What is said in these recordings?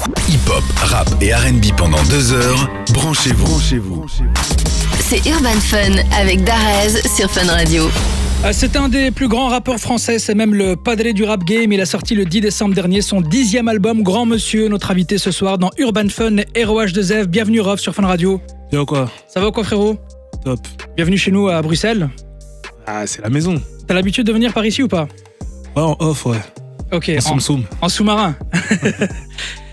Hip-hop, rap et R&B pendant 2 heures. Branchez-vous. C'est Urban Fun avec Darez sur Fun Radio. C'est un des plus grands rappeurs français, c'est même le padré du rap game. Il a sorti le 10 décembre dernier son 10e album, Grand Monsieur, notre invité ce soir dans Urban Fun, ROH2F. Bienvenue Rof sur Fun Radio. Yo quoi? Ça va quoi frérot? Top. Bienvenue chez nous à Bruxelles. Ah, c'est la maison. T'as l'habitude de venir par ici ou pas? Ouais, en off, ouais. Ok, en sous-marin.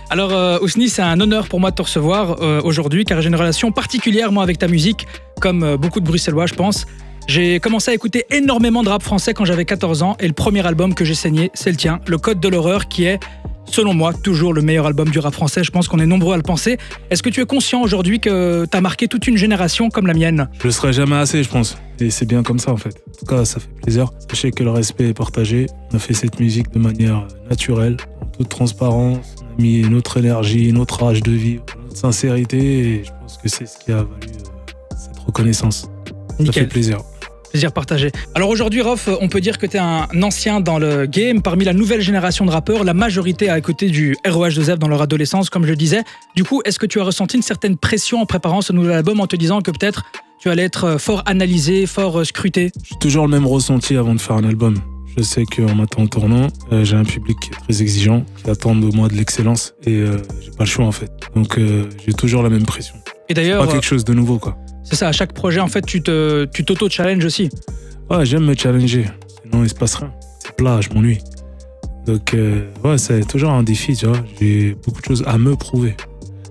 Alors Ousni, c'est un honneur pour moi de te recevoir aujourd'hui car j'ai une relation particulière moi avec ta musique, comme beaucoup de Bruxellois je pense. J'ai commencé à écouter énormément de rap français quand j'avais 14 ans et le premier album que j'ai saigné, c'est le tien, Le Code de l'horreur, qui est, selon moi, toujours le meilleur album du rap français. Je pense qu'on est nombreux à le penser. Est-ce que tu es conscient aujourd'hui que t'as marqué toute une génération comme la mienne? Je le serai jamais assez, je pense. Et c'est bien comme ça, en fait. En tout cas, ça fait plaisir. Sachez que le respect est partagé. On a fait cette musique de manière naturelle, en toute transparence. On a mis notre énergie, notre âge de vivre, notre sincérité. Et je pense que c'est ce qui a valu cette reconnaissance. Nickel. Ça fait plaisir. Plaisir partagé. Alors aujourd'hui, Rof, on peut dire que tu es un ancien dans le game. Parmi la nouvelle génération de rappeurs, la majorité a écouté du ROH2F dans leur adolescence, comme je le disais. Du coup, est-ce que tu as ressenti une certaine pression en préparant ce nouvel album en te disant que peut-être tu allais être fort analysé, fort scruté? J'ai toujours le même ressenti avant de faire un album. Je sais qu'on m'attend en tournant. J'ai un public qui est très exigeant, qui attend de moi de l'excellence. Et j'ai pas le choix, en fait. Donc j'ai toujours la même pression. Et d'ailleurs, pas quelque chose de nouveau, quoi. C'est ça, à chaque projet, en fait, tu t'auto-challenges aussi. Ouais, j'aime me challenger. Sinon, il se passe rien. C'est plat, je m'ennuie. Donc, ouais, c'est toujours un défi, tu vois. J'ai beaucoup de choses à me prouver.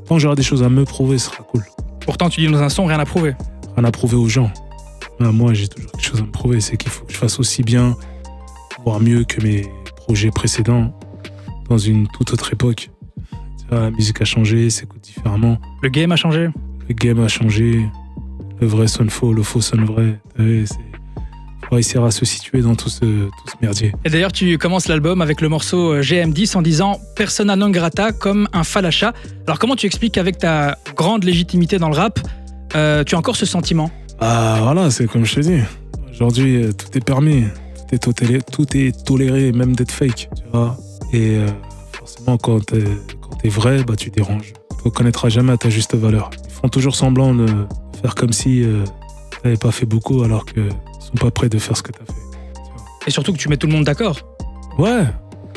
Quand j'aurai des choses à me prouver, ce sera cool. Pourtant, tu dis dans un son, rien à prouver. Rien à prouver aux gens. Moi, j'ai toujours quelque chose à me prouver. C'est qu'il faut que je fasse aussi bien, voire mieux que mes projets précédents, dans une toute autre époque. Tu vois, la musique a changé, s'écoute différemment. Le game a changé. Le game a changé. Le vrai sonne faux, le faux sonne vrai. Il faut réussir à se situer dans tout ce merdier. Et d'ailleurs, tu commences l'album avec le morceau GM10 en disant « Persona non grata » comme un falacha. Alors comment tu expliques qu'avec ta grande légitimité dans le rap, tu as encore ce sentiment? Ah voilà, c'est comme je te dis. Aujourd'hui, tout est permis. Tout est toléré, même d'être fake. Tu vois. Et forcément, quand t'es vrai, bah, tu déranges. Tu ne connaîtras jamais à ta juste valeur. Ils font toujours semblant de faire comme si tu n'avais pas fait beaucoup alors qu'ils ne sont pas prêts de faire ce que tu as fait. Et surtout que tu mets tout le monde d'accord. Ouais,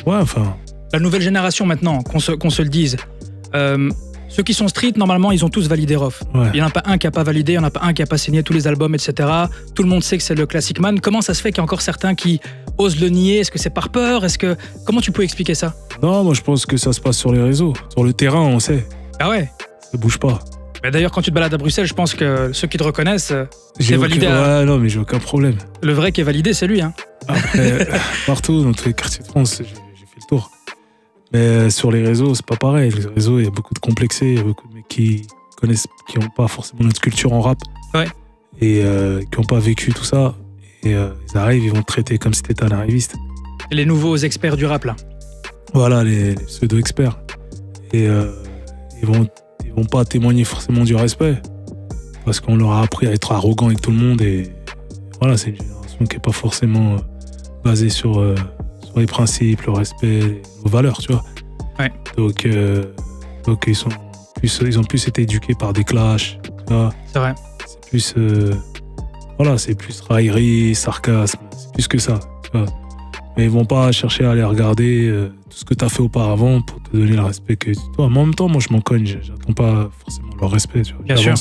enfin... La nouvelle génération maintenant, qu'on se le dise, ceux qui sont street, normalement, ils ont tous validé Rof. Ouais. Il n'y en a pas un qui n'a pas validé, il n'y en a pas un qui n'a pas signé tous les albums, etc. Tout le monde sait que c'est le Classic Man. Comment ça se fait qu'il y a encore certains qui osent le nier? Est-ce que c'est par peur? Comment tu peux expliquer ça? Non, moi je pense que ça se passe sur les réseaux. Sur le terrain, on sait. Ah ouais? Ça bouge pas. Mais d'ailleurs, quand tu te balades à Bruxelles, je pense que ceux qui te reconnaissent, c'est validé. Ouais, non, mais j'ai aucun problème. Le vrai qui est validé, c'est lui. Hein. Après, partout, dans tous les quartiers de France, j'ai fait le tour. Mais sur les réseaux, c'est pas pareil. Les réseaux, il y a beaucoup de complexés, il y a beaucoup de mecs qui n'ont pas forcément notre culture en rap. Ouais. Et qui n'ont pas vécu tout ça. Et ils arrivent, ils vont te traiter comme si t'étais un arriviste. Les nouveaux experts du rap, là. Voilà, les pseudo-experts. Et ils vont pas témoigner forcément du respect. Parce qu'on leur a appris à être arrogant avec tout le monde. Et voilà, c'est une génération qui n'est pas forcément basée sur les principes, le respect, nos valeurs, tu vois. Ouais. Donc ils ont plus été éduqués par des clashs, tu vois. C'est vrai. C'est plus c'est plus raillerie, sarcasme, c'est plus que ça, tu vois. Mais ils vont pas chercher à aller regarder tout ce que tu as fait auparavant pour te donner le respect que toi. Mais en même temps, moi je m'en cogne, j'attends pas forcément leur respect, tu vois. Bien sûr.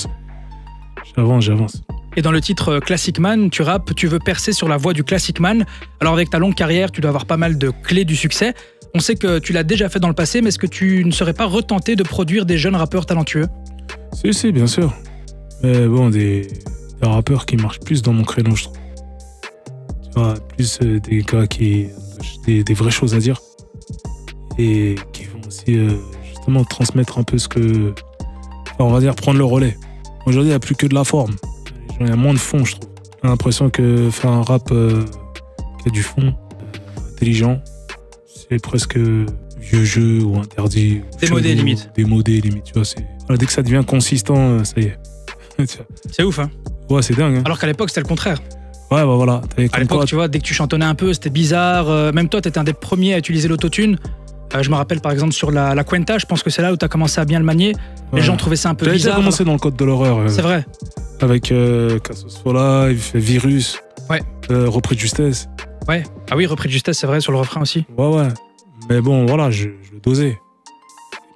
J'avance. Et dans le titre Classic Man, tu rappes, tu veux percer sur la voie du Classic Man. Alors avec ta longue carrière, tu dois avoir pas mal de clés du succès. On sait que tu l'as déjà fait dans le passé, mais est-ce que tu ne serais pas retenté de produire des jeunes rappeurs talentueux? Si, bien sûr. Mais bon, des rappeurs qui marchent plus dans mon créneau, je trouve. Tu vois, plus des gars qui ont des vraies choses à dire et qui vont aussi justement transmettre un peu ce que... Enfin, on va dire prendre le relais. Aujourd'hui, il n'y a plus que de la forme. Il y a moins de fond, je trouve. J'ai l'impression que faire un rap qui a du fond, intelligent, c'est presque vieux jeu ou interdit. Démodé limite. Démodé limite, tu vois. Voilà, dès que ça devient consistant, ça y est. C'est ouf, hein. Ouais, c'est dingue. Hein. Alors qu'à l'époque, c'était le contraire. Ouais, bah voilà. À l'époque, tu vois, dès que tu chantonnais un peu, c'était bizarre. Même toi, t'étais un des premiers à utiliser l'autotune. Je me rappelle par exemple sur la Cuenta, je pense que c'est là où tu as commencé à bien le manier. Les gens trouvaient ça un peu J'avais déjà bizarre. commencé dans le code de l'horreur. C'est vrai. Avec Casos Fola, il fait Virus. Ouais. Repris de justesse. Ouais. Ah oui, repris de justesse, c'est vrai, sur le refrain aussi. Ouais. Mais bon, voilà, je le dosais. Et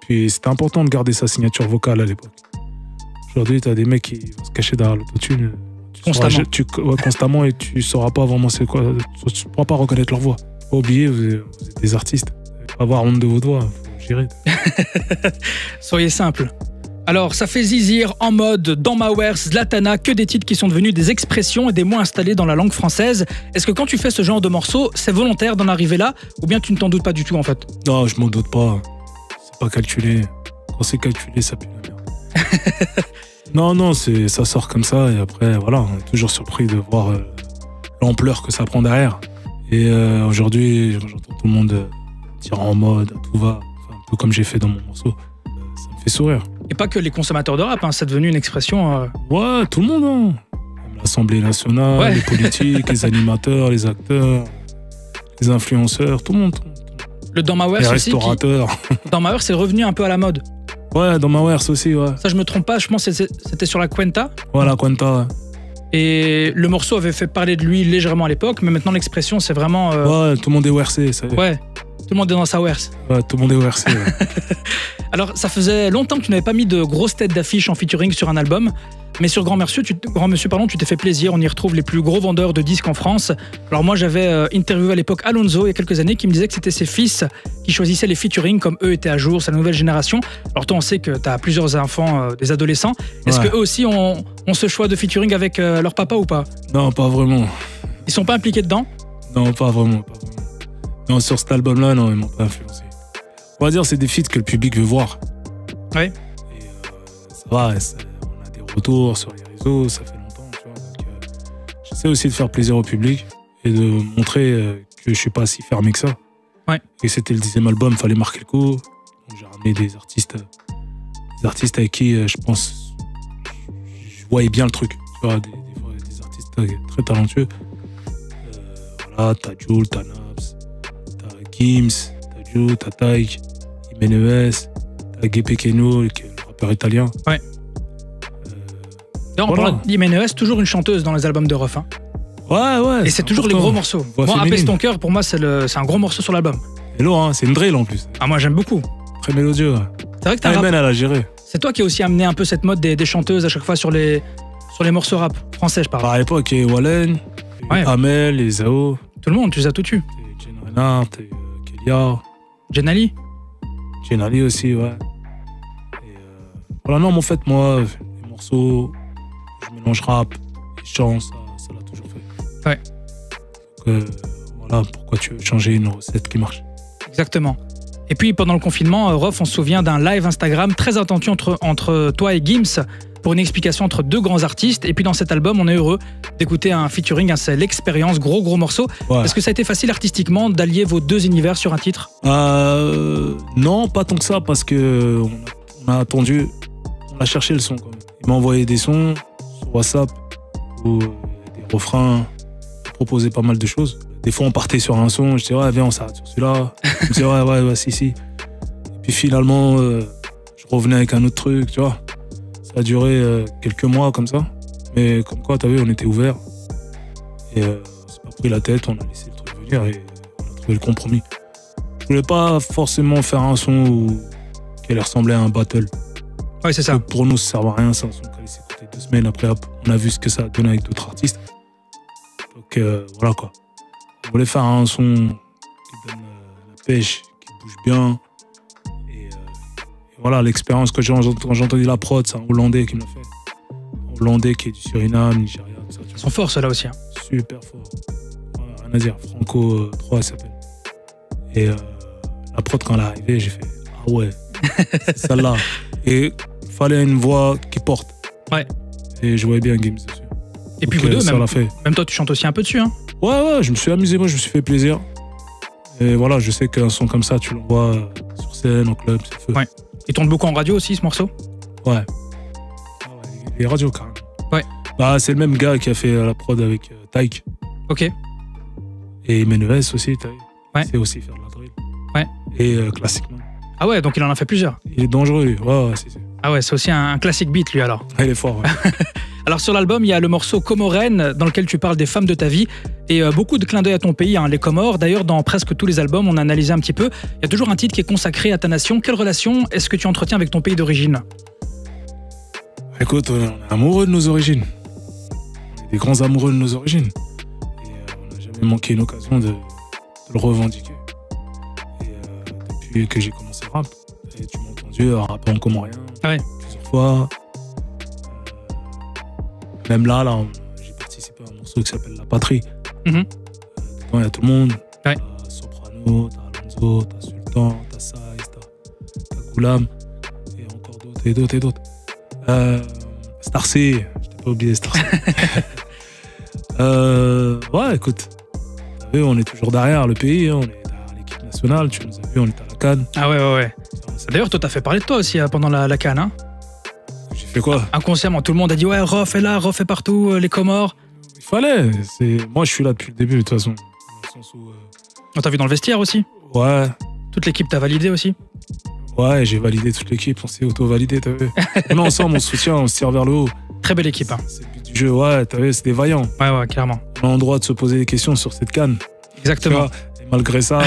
puis c'était important de garder sa signature vocale à l'époque. Aujourd'hui, t'as des mecs qui vont se cacher derrière l'autotune. Constamment. Constamment, et tu sauras pas vraiment c'est quoi. Tu pourras pas reconnaître leur voix. Pas oublier, vous êtes des artistes. Faut pas avoir honte de vos voix, faut gérer. Soyez simple. Alors, ça fait zizir, En Mode, Dans Ma Wers, Zlatana, que des titres qui sont devenus des expressions et des mots installés dans la langue française. Est-ce que quand tu fais ce genre de morceaux, c'est volontaire d'en arriver là, ou bien tu ne t'en doutes pas du tout en fait? Non, je m'en doute pas. C'est pas calculé. Quand c'est calculé, ça pue la merde. Non, ça sort comme ça, et après, voilà, on est toujours surpris de voir l'ampleur que ça prend derrière. Et aujourd'hui, j'entends tout le monde dire En Mode, tout va, enfin, un peu comme j'ai fait dans mon morceau. Ça me fait sourire. Et pas que les consommateurs de rap, hein, c'est devenu une expression... Ouais, tout le monde, hein. Même l'Assemblée nationale, Ouais. les politiques, les animateurs, les acteurs, les influenceurs, tout le monde. Le Dans Ma Les Wers aussi, restaurateurs. Dans Ma Wers, c'est revenu un peu à la mode. Ouais, dans ma Wers aussi, ouais. Ça, je me trompe pas, je pense que c'était sur la Cuenta. Voilà, Quanta, ouais. Et le morceau avait fait parler de lui légèrement à l'époque, mais maintenant l'expression, c'est vraiment... Ouais, tout le monde est WRC, ça y est. Ouais, tout le monde est dans sa Wers. Ouais, tout le monde est WRC, ouais. Alors, ça faisait longtemps que tu n'avais pas mis de grosses têtes d'affiche en featuring sur un album, mais sur Grand Monsieur, tu t'es fait plaisir. On y retrouve les plus gros vendeurs de disques en France. Alors moi, j'avais interviewé à l'époque Alonso il y a quelques années qui me disait que c'était ses fils qui choisissaient les featuring comme eux étaient à jour, c'est la nouvelle génération. Alors toi, on sait que tu as plusieurs enfants, des adolescents. Est-ce Ouais. qu'eux aussi ont ce choix de featuring avec leur papa ou pas? Non, pas vraiment. Ils sont pas impliqués dedans? Non, pas vraiment. Non, sur cet album-là, non, ils m'ont pas influencé. On va dire, c'est des feats que le public veut voir. Ouais. Et ça va, on a des retours sur les réseaux, ça fait longtemps, tu vois. Donc, j'essaie aussi de faire plaisir au public et de montrer que je suis pas si fermé que ça. Ouais. Et c'était le 10e album, fallait marquer le coup. Donc, j'ai ramené des artistes avec qui je pense je voyais bien le truc. Tu vois, des artistes très talentueux. Voilà, t'as Jul, t'as Naps, t'as Gims, t'as Joe, t'as Taïk, Jiménez, t'as Gepe Keno, qui est le rappeur italien. Ouais. D'ailleurs, on Voilà. parle d'Jiménez, toujours une chanteuse dans les albums de Ruff. Hein. Ouais. Et c'est toujours les important. gros morceaux. Voix Moi, féminine. Apaise ton cœur, pour moi, c'est un gros morceau sur l'album. Hello, hein, c'est une drill en plus. Ah, moi, j'aime beaucoup. Très mélodieux. Ouais. C'est vrai que t'as Ayman, elle a géré. c'est toi qui as aussi amené un peu cette mode des chanteuses à chaque fois sur les morceaux rap français, je parle. À l'époque, il y a Wallen, Ouais. Amel, les Zao, Tout le monde, tu les as tout tu. Jen Reinhardt, Kelia, Jenali. Jenali aussi, ouais. Et voilà, non, mais en fait, moi, les morceaux, je mélange rap et chant, ça l'a toujours fait. Ouais. Donc, voilà, pourquoi tu veux changer une recette qui marche? Exactement. Et puis pendant le confinement, Ruff, on se souvient d'un live Instagram très attendu entre toi et Gims pour une explication entre deux grands artistes. Et puis dans cet album, on est heureux d'écouter un featuring, c'est l'expérience, gros morceau. Ouais. Est-ce que ça a été facile artistiquement d'allier vos deux univers sur un titre? Non, pas tant que ça, parce que on a attendu, on a cherché le son quand même. Il m'a envoyé des sons sur WhatsApp ou des refrains, proposé pas mal de choses. Des fois, on partait sur un son, je disais, ouais, viens, on s'arrête sur celui-là. Il me disait, ouais, si. Et puis finalement, je revenais avec un autre truc, tu vois. Ça a duré quelques mois comme ça. Mais comme quoi, t'as vu, on était ouverts. Et on s'est pas pris la tête, on a laissé le truc venir et on a trouvé le compromis. Je voulais pas forcément faire un son qui allait ressembler à un battle. Ouais, c'est Que ça. pour nous, ça servait à rien, c'est un son qu'on allait s'écouter 2 semaines. Après, hop, on a vu ce que ça a donné avec d'autres artistes. Donc voilà quoi. On voulait faire un son qui donne la pêche, qui bouge bien. Et voilà, l'expérience que quand j'ai entendu la prod, c'est un Hollandais qui me l'a fait. Un Hollandais qui est du Suriname, Nigeria, tout ça. Tu Ils vois. sont forts ceux-là aussi. Hein. Super fort. Ouais, rien à dire. Franco 3, il s'appelle. Et la prod, quand elle est arrivée, j'ai fait ah ouais, c'est celle-là. Et il fallait une voix qui porte. Ouais. Et je voyais bien Gims dessus. Et puis Donc, vous deux, ça même, l'a fait. même toi, tu chantes aussi un peu dessus. Hein. Ouais, je me suis amusé, moi, je me suis fait plaisir. Et voilà, je sais qu'un son comme ça, tu l'envoies sur scène, en club, c'est feu. Ouais. Il tourne beaucoup en radio aussi, ce morceau. Ouais. Ah ouais, les radios, carrément. Ouais. Bah, c'est le même gars qui a fait la prod avec Taïk. Ok. Et Meneves aussi, Taïk. Ouais. C'est aussi faire de la drill. Ouais. et Classic Man. Ah ouais, donc il en a fait plusieurs. Il est dangereux, ouais, c'est. Ah ouais, c'est aussi un classic beat, lui, alors. Il est fort, ouais. Alors sur l'album, il y a le morceau Comorène, dans lequel tu parles des femmes de ta vie, et beaucoup de clins d'œil à ton pays, les Comores. D'ailleurs, dans presque tous les albums, on a analysé un petit peu. Il y a toujours un titre qui est consacré à ta nation. Quelle relation est-ce que tu entretiens avec ton pays d'origine ? Écoute, on est amoureux de nos origines. On est des grands amoureux de nos origines. Et on n'a jamais manqué une occasion de le revendiquer. Et depuis que j'ai commencé le rap, et tu m'as entendu rapper en comorien plusieurs fois. Même là, j'ai participé à un morceau qui s'appelle La Patrie. Dedans, il y a tout le monde. Ouais. T'as Soprano, t'as Alonso, t'as Sultan, t'as Saïs, t'as Goulam, et encore d'autres, et d'autres, et d'autres. Starcy, je t'ai pas oublié Starcy. Ouais, écoute, t'as vu, on est toujours derrière le pays, on est derrière l'équipe nationale, tu nous as vu, on est à la CAN. Ah ouais. D'ailleurs, toi, t'as fait parler de toi aussi pendant la CAN, hein ? J'ai fait quoi ? Inconsciemment, tout le monde a dit ouais, Rof est là, Rof est partout, les Comores. Il fallait, moi je suis là depuis le début de toute façon. Dans le sens où, On t'a vu dans le vestiaire aussi ? Ouais. Toute l'équipe t'a validé aussi ? Ouais, j'ai validé toute l'équipe, on s'est auto-validé, t'as vu. On est ensemble, on se soutient, on se tire vers le haut. Très belle équipe, hein. C'est le but du jeu, ouais, t'as vu, c'est des vaillants. Ouais, clairement. On a le droit de se poser des questions sur cette CAN. Exactement. Et malgré ça,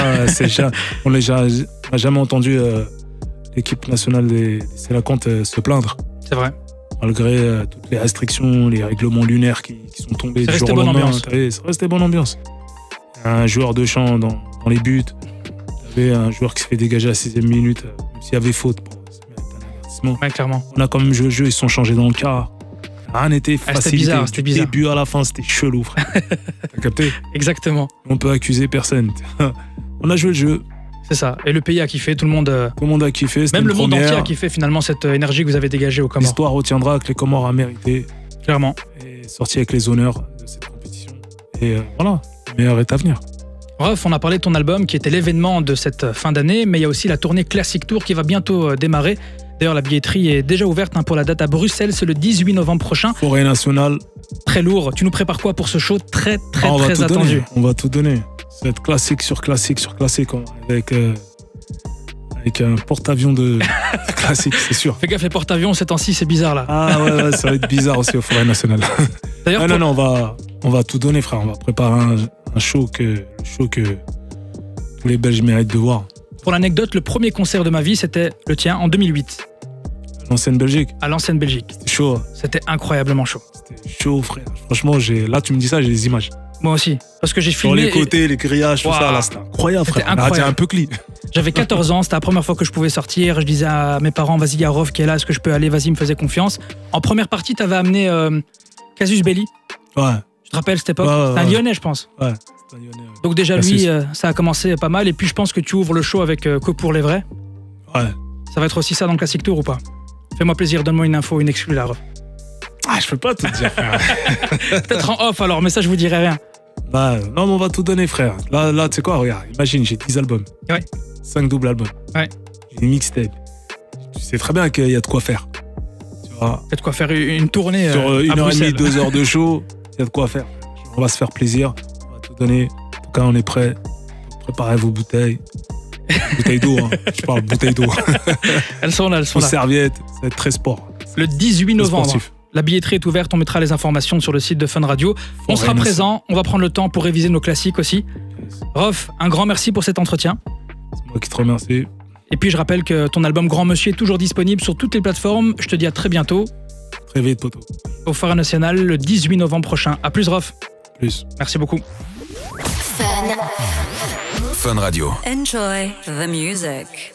on n'a jamais entendu l'équipe nationale des Sélacantes se plaindre. C'est vrai. Malgré toutes les restrictions, les règlements lunaires qui sont tombés du jour au lendemain. C'est resté bonne ambiance. Un joueur de champ dans les buts. T'avais un joueur qui se fait dégager à la 6e minute, même s'il y avait faute. Ça mérite un avertissement. Ouais, clairement. On a quand même joué le jeu, ils se sont changés dans le quart. Rien n'était facile. C'était bizarre. Du début à la fin, c'était chelou, frère. T'as capté ? Exactement. On peut accuser personne. On a joué le jeu. C'est ça. Et le pays a kiffé, tout le monde a kiffé. Même le monde entier a kiffé finalement cette énergie que vous avez dégagée aux Comores. L'histoire retiendra que les Comores a mérité. Clairement. Et sorti avec les honneurs de cette compétition. Et voilà, le meilleur est à venir. Bref, on a parlé de ton album qui était l'événement de cette fin d'année, mais il y a aussi la tournée Classic Tour qui va bientôt démarrer. D'ailleurs, la billetterie est déjà ouverte pour la date à Bruxelles, c'est le 18 novembre prochain. Forêt nationale. Très lourd. Tu nous prépares quoi pour ce show très attendu ? On va tout donner. Ça va être classique sur classique sur classique, avec un porte-avions de classique, c'est sûr. Fais gaffe, les porte-avions, ces temps-ci, c'est bizarre là. Ah ouais, ça va être bizarre aussi au Forêt nationale. D'ailleurs, non, on va tout donner, frère. On va préparer un show que tous les Belges méritent de voir. Pour l'anecdote, le premier concert de ma vie, c'était le tien en 2008. L'ancienne Belgique. À l'ancienne Belgique. C'était chaud. C'était incroyablement chaud. C'était chaud, frère. Franchement, là, tu me dis ça, j'ai des images. Moi aussi. Parce que j'ai filmé. Sur les côtés, les grillages, tout ça, là, c'était incroyable, frère. Incroyable. On a un peu cli. J'avais 14 ans, c'était la première fois que je pouvais sortir. Je disais à mes parents, vas-y, il y a Rof qui est là, est-ce que je peux aller ? Vas-y, il me faisait confiance. En première partie, t'avais amené Casus Belli. Ouais. Tu te rappelles cette époque ? Ouais, c'était un Lyonnais, je pense. Ouais, c'était un Lyonnais. Ouais. Donc déjà, lui, ça a commencé pas mal. Et puis, je pense que tu ouvres le show avec Que pour les vrais. Ouais. Ça va être aussi ça dans le Classic Tour ou pas ? Fais-moi plaisir, donne-moi une info, une exclue là. Ah, je peux pas tout dire, frère. Peut-être en off alors, mais ça, je vous dirai rien. Bah, non, mais on va tout donner, frère. Là, tu sais quoi, regarde, imagine, j'ai 10 albums. Ouais. 5 doubles albums. Ouais. J'ai des mixtapes. Tu sais très bien qu'il y a de quoi faire. Tu vois. Il y a de quoi faire une tournée. Sur 1h30, 2 heures de show, il y a de quoi faire. On va se faire plaisir, on va tout donner. En tout cas, on est prêts. Préparez vos bouteilles. Bouteilles d'eau, hein. Je parle bouteilles d'eau. Elles sont là. Vos serviettes, ça va être très sport. Le 18 novembre. Sportif. La billetterie est ouverte, on mettra les informations sur le site de Fun Radio. On sera présent, on va prendre le temps pour réviser nos classiques aussi. Rof, un grand merci pour cet entretien. C'est moi qui te remercie. Et puis je rappelle que ton album Grand Monsieur est toujours disponible sur toutes les plateformes. Je te dis à très bientôt. Très vite, poto. Au Forêt National le 18 novembre prochain. À plus, Rof. Plus. Merci beaucoup. Fun Radio. Enjoy the music.